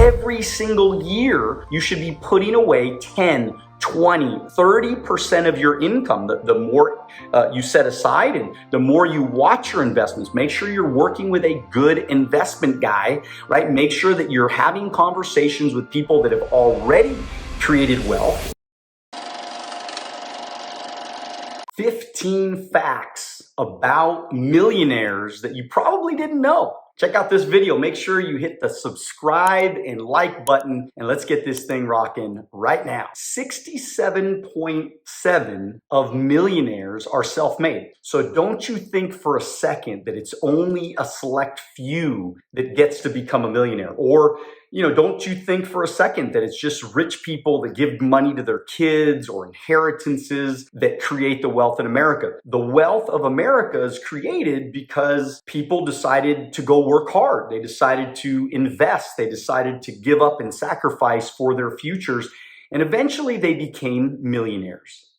every single year, you should be putting away 10, 20, 30% of your income. The more you set aside and the more you watch your investments, make sure you're working with a good investment guy, right? Make sure that you're having conversations with people that have already created wealth. 15 facts about millionaires that you probably didn't know. Check out this video. Make sure you hit the subscribe and like button, and let's get this thing rocking right now. 67.7 of millionaires are self-made. So don't you think for a second that it's only a select few that gets to become a millionaire. Or, don't you think for a second that it's just rich people that give money to their kids or inheritances that create the wealth in America. The wealth of America is created because people decided to go work hard. They decided to invest. They decided to give up and sacrifice for their futures. And eventually they became millionaires.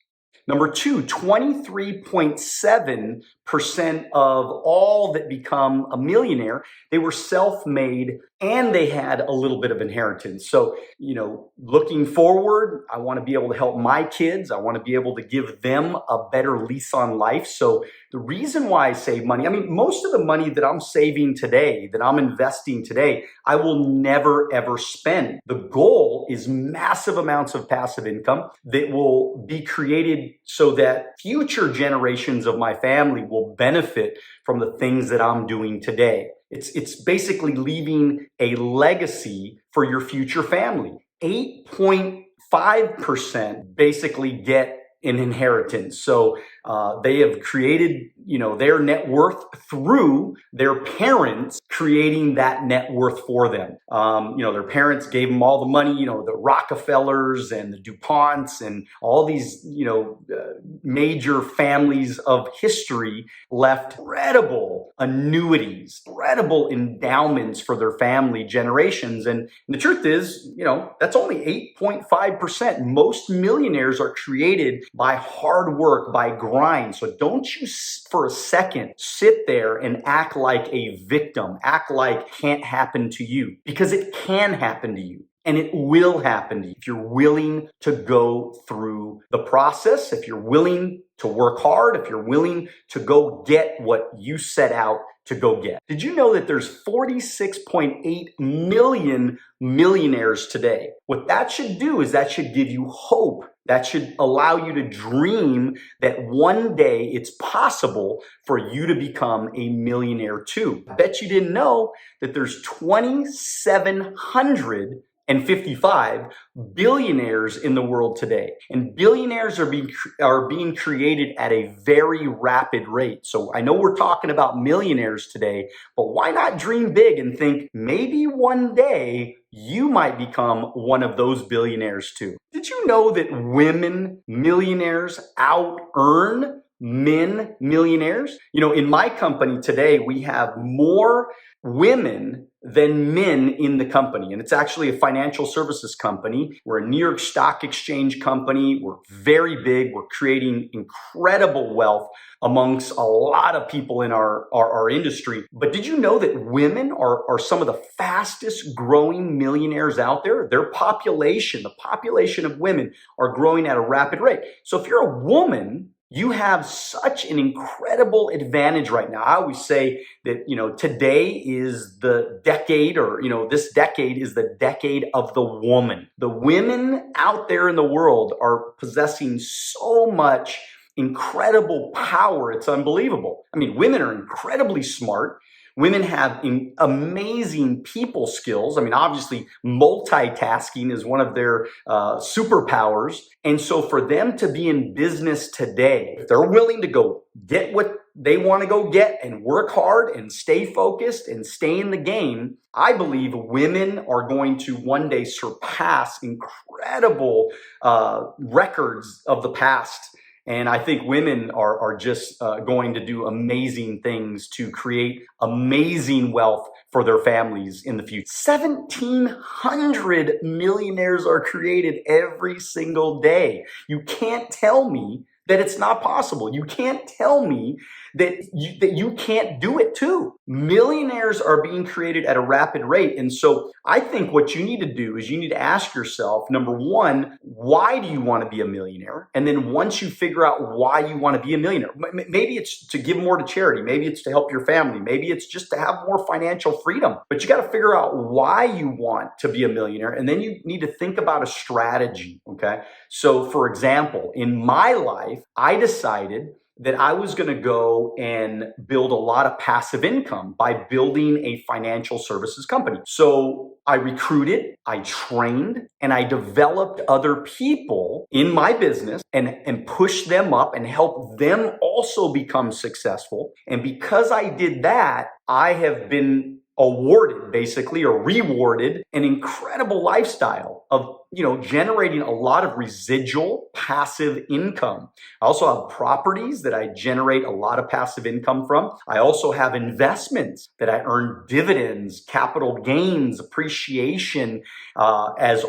Number two, 23.7% of all that become a millionaire, they were self-made and they had a little bit of inheritance. So, looking forward, I want to be able to help my kids. I want to be able to give them a better lease on life. So the reason why I save money, most of the money that I'm saving today, that I'm investing today, I will never, ever spend. The goal is massive amounts of passive income that will be created so that future generations of my family will benefit from the things that I'm doing today. It's basically leaving a legacy for your future family. 8.5% basically get an inheritance. So they have created, their net worth through their parents creating that net worth for them. Their parents gave them all the money, the Rockefellers and the DuPonts and all these, major families of history left incredible annuities, incredible endowments for their family generations. And the truth is, that's only 8.5%. Most millionaires are created by hard work, by grind. So don't you for a second sit there and act like a victim, act like it can't happen to you, because it can happen to you. And it will happen to you if you're willing to go through the process, if you're willing to work hard, if you're willing to go get what you set out to go get. Did you know that there's 46.8 million millionaires today? What that should do is that should give you hope. That should allow you to dream that one day it's possible for you to become a millionaire too. I bet you didn't know that there's 2,755 billionaires in the world today. And billionaires are being created at a very rapid rate. So I know we're talking about millionaires today, but why not dream big and think maybe one day you might become one of those billionaires too? Did you know that women millionaires out-earn men millionaires? In my company today, we have more women than men in the company. And it's actually a financial services company. We're a New York Stock Exchange company. We're very big. We're creating incredible wealth amongst a lot of people in our industry. But did you know that women are some of the fastest growing millionaires out there? Their population, the population of women, are growing at a rapid rate. So if you're a woman, you have such an incredible advantage right now. I always say that, today is the decade, or, this decade is the decade of the woman. The women out there in the world are possessing so much incredible power. It's unbelievable. Women are incredibly smart. Women have amazing people skills. Obviously, multitasking is one of their superpowers. And so for them to be in business today, if they're willing to go get what they want to go get and work hard and stay focused and stay in the game, I believe women are going to one day surpass incredible records of the past. And I think women are just going to do amazing things to create amazing wealth for their families in the future. 1,700 millionaires are created every single day. You can't tell me that it's not possible. You can't tell me that you can't do it too. Millionaires are being created at a rapid rate. And so I think what you need to do is you need to ask yourself, number one, why do you want to be a millionaire? And then once you figure out why you want to be a millionaire, maybe it's to give more to charity. Maybe it's to help your family. Maybe it's just to have more financial freedom. But you got to figure out why you want to be a millionaire. And then you need to think about a strategy. Okay. So for example, in my life, I decided that I was going to go and build a lot of passive income by building a financial services company. So I recruited, I trained, and I developed other people in my business and pushed them up and helped them also become successful. And because I did that, I have been awarded basically or rewarded an incredible lifestyle of generating a lot of residual passive income. I also have properties that I generate a lot of passive income from. I also have investments that I earn dividends, capital gains, appreciation, as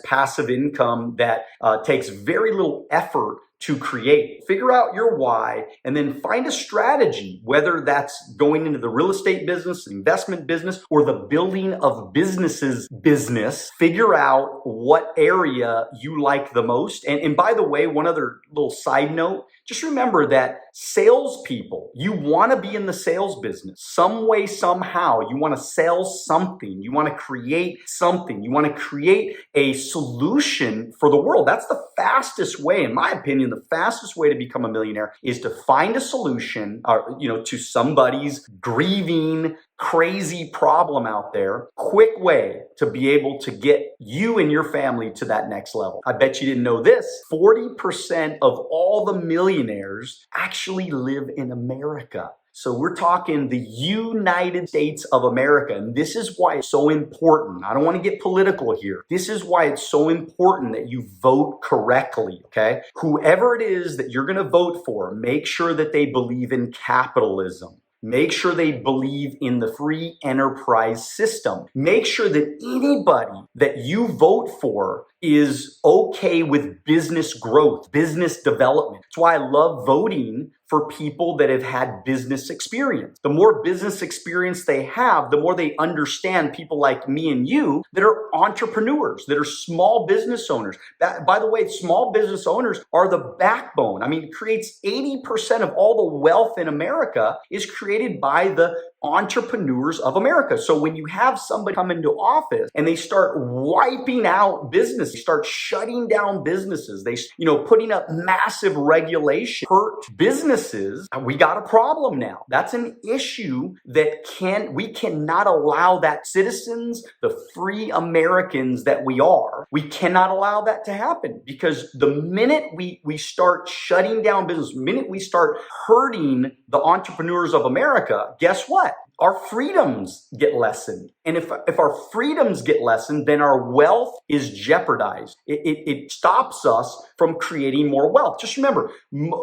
passive income that takes very little effort to create. Figure out your why and then find a strategy, whether that's going into the real estate business, investment business, or the building of businesses business. Figure out what area you like the most. And by the way, one other little side note, just remember that salespeople, you want to be in the sales business some way, somehow. You want to sell something. You want to create something. You want to create a solution for the world. That's the fastest way, in my opinion. The fastest way to become a millionaire is to find a solution, to somebody's grieving, crazy problem out there. Quick way to be able to get you and your family to that next level. I bet you didn't know this. 40% of all the millionaires actually live in America. So we're talking the United States of America. And this is why it's so important. I don't want to get political here. This is why it's so important that you vote correctly, okay? Whoever it is that you're going to vote for, make sure that they believe in capitalism. Make sure they believe in the free enterprise system. Make sure that anybody that you vote for is okay with business growth, business development. That's why I love voting for people that have had business experience. The more business experience they have, the more they understand people like me and you that are entrepreneurs, that are small business owners. By the way, small business owners are the backbone. I mean, it creates 80% of all the wealth in America is created by the entrepreneurs of America. So when you have somebody come into office and they start wiping out business, they start shutting down businesses, they, putting up massive regulation, hurt businesses, we got a problem now. That's an issue that we cannot allow that. Citizens, the free Americans that we cannot allow that to happen, because the minute we start shutting down business, the minute we start hurting the entrepreneurs of America, guess what? Our freedoms get lessened. And if our freedoms get lessened, then our wealth is jeopardized. It stops us from creating more wealth. Just remember,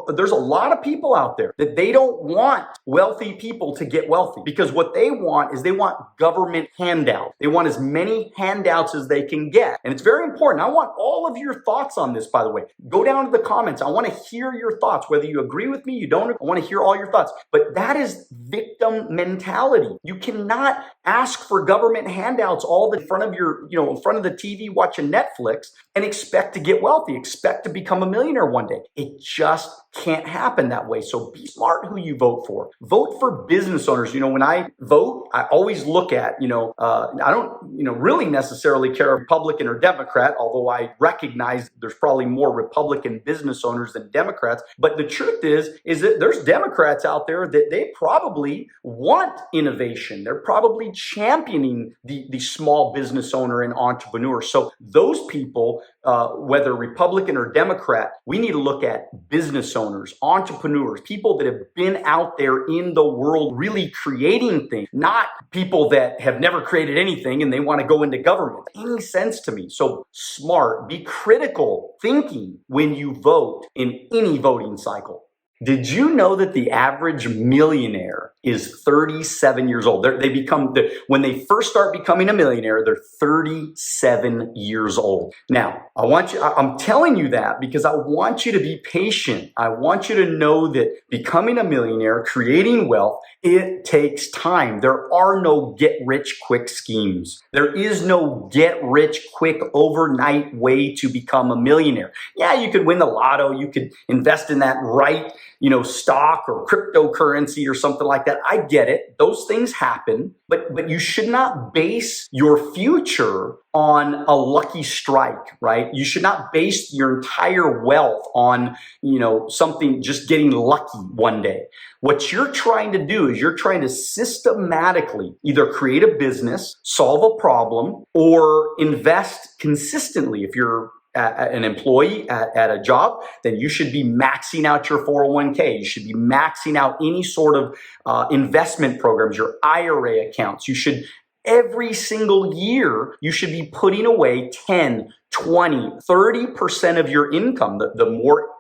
there's a lot of people out there that they don't want wealthy people to get wealthy, because what they want is they want government handouts. They want as many handouts as they can get. And it's very important. I want all of your thoughts on this, by the way. Go down to the comments. I want to hear your thoughts. Whether you agree with me, you don't, I want to hear all your thoughts. But that is victim mentality. You cannot ask for government handouts all in front of in front of the TV watching Netflix and expect to get wealthy, expect to become a millionaire one day. It just can't happen that way. So be smart who you vote for. Vote for business owners. When I vote, I always look at, I don't, really necessarily care Republican or Democrat, although I recognize there's probably more Republican business owners than Democrats. But the truth is that there's Democrats out there that they probably want innovation. They're probably championing the small business owner and entrepreneur. So those people, whether Republican or Democrat, we need to look at business owners, entrepreneurs, people that have been out there in the world really creating things, not people that have never created anything and they want to go into government. Any sense to me. So smart, be critical thinking when you vote in any voting cycle. Did you know that the average millionaire is 37 years old? When they first start becoming a millionaire, they're 37 years old. Now, I'm telling you that because I want you to be patient. I want you to know that becoming a millionaire, creating wealth, it takes time. There are no get rich quick schemes. There is no get rich quick overnight way to become a millionaire. Yeah, you could win the lotto. You could invest in that right, stock or cryptocurrency or something like that. I get it. Those things happen, but you should not base your future on a lucky strike, right? You should not base your entire wealth on, something just getting lucky one day. What you're trying to do is you're trying to systematically either create a business, solve a problem, or invest consistently. If you're an employee at a job, then you should be maxing out your 401k. You should be maxing out any sort of investment programs, your IRA accounts. Every single year, you should be putting away 10, 20, 30% of your income. The more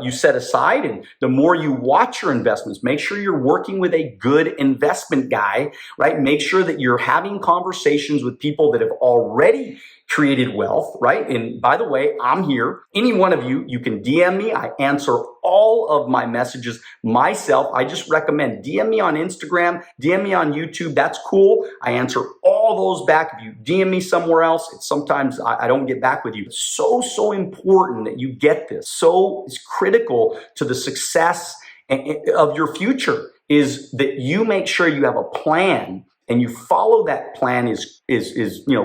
you set aside and the more you watch your investments, make sure you're working with a good investment guy, right? Make sure that you're having conversations with people that have already created wealth, right? And by the way, I'm here. Any one of you, you can DM me. I answer all of my messages myself. I just recommend DM me on Instagram, DM me on YouTube. That's cool. I answer all those back. If you DM me somewhere else, sometimes I don't get back with you. It's so important that you get this. So it's critical to the success of your future is that you make sure you have a plan and you follow that plan is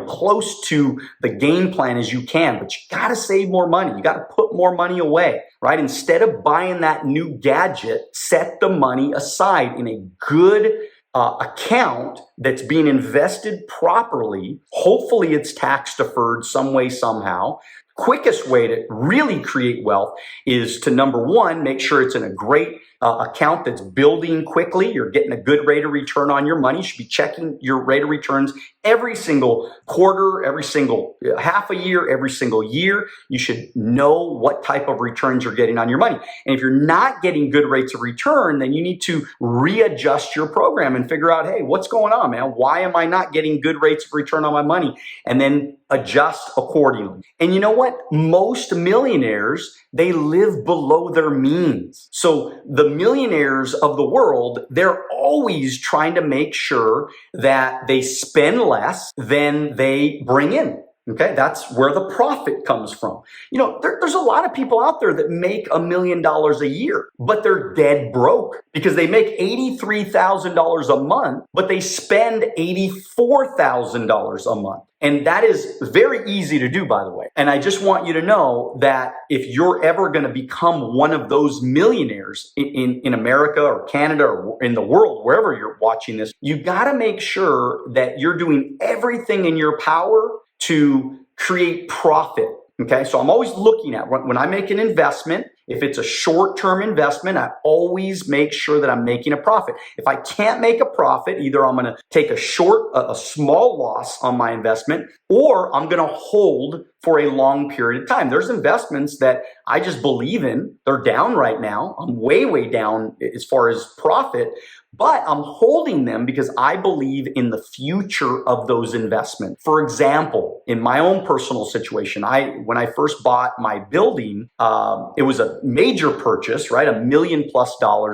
close to the game plan as you can, but you got to save more money. You got to put more money away, right? Instead of buying that new gadget, set the money aside in a good account that's being invested properly. Hopefully it's tax deferred some way, somehow. Quickest way to really create wealth is to, number one, make sure it's in a great account that's building quickly. You're getting a good rate of return on your money. You should be checking your rate of returns every single quarter, every single half a year, every single year. You should know what type of returns you're getting on your money. And if you're not getting good rates of return, then you need to readjust your program and figure out, hey, what's going on, man? Why am I not getting good rates of return on my money? And then adjust accordingly. And you know what? Most millionaires, they live below their means. So the millionaires of the world, they're always trying to make sure that they spend less than they bring in. Okay, that's where the profit comes from. There's a lot of people out there that make $1 million a year, but they're dead broke because they make $83,000 a month, but they spend $84,000 a month. And that is very easy to do, by the way. And I just want you to know that if you're ever going to become one of those millionaires in America or Canada or in the world, wherever you're watching this, you got to make sure that you're doing everything in your power to create profit. Okay, so I'm always looking at when I make an investment, if it's a short-term investment, I always make sure that I'm making a profit. If I can't make a profit, either I'm going to take a small loss on my investment, or I'm going to hold for a long period of time. There's investments that I just believe in. They're down right now. I'm way down as far as profit, but I'm holding them because I believe in the future of those investments. For example, in my own personal situation, when I first bought my building, it was a major purchase, right? $1 million+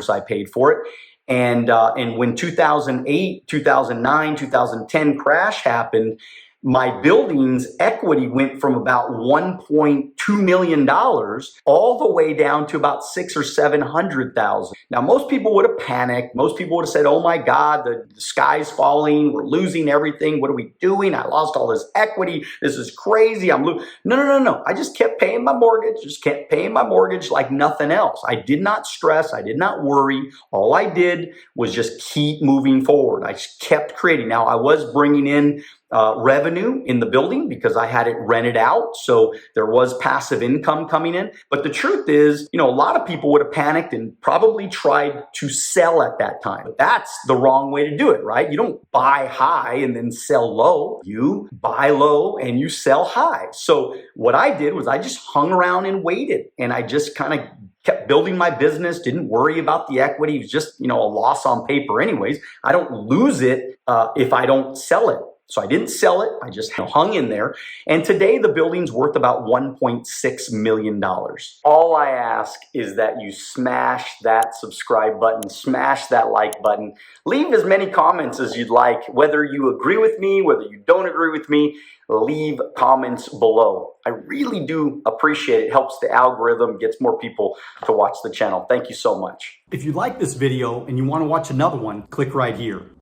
I paid for it. And when 2008, 2009, 2010 crash happened, my building's equity went from about $1.2 million all the way down to about $600,000 or $700,000. Now, most people would have panicked. Most people would have said, oh my God, the sky's falling. We're losing everything. What are we doing? I lost all this equity. This is crazy. No. I just kept paying my mortgage, like nothing else. I did not stress. I did not worry. All I did was just keep moving forward. I just kept creating. Now, I was bringing in revenue in the building because I had it rented out. So there was passive income coming in. But the truth is, a lot of people would have panicked and probably tried to sell at that time. But that's the wrong way to do it, right? You don't buy high and then sell low. You buy low and you sell high. So what I did was I just hung around and waited, and I just kind of kept building my business, didn't worry about the equity. It was just, a loss on paper anyways. I don't lose it if I don't sell it. So I didn't sell it. I just hung in there. And today the building's worth about $1.6 million. All I ask is that you smash that subscribe button, smash that like button, leave as many comments as you'd like, whether you agree with me, whether you don't agree with me, leave comments below. I really do appreciate it. It helps the algorithm, gets more people to watch the channel. Thank you so much. If you like this video and you want to watch another one, click right here.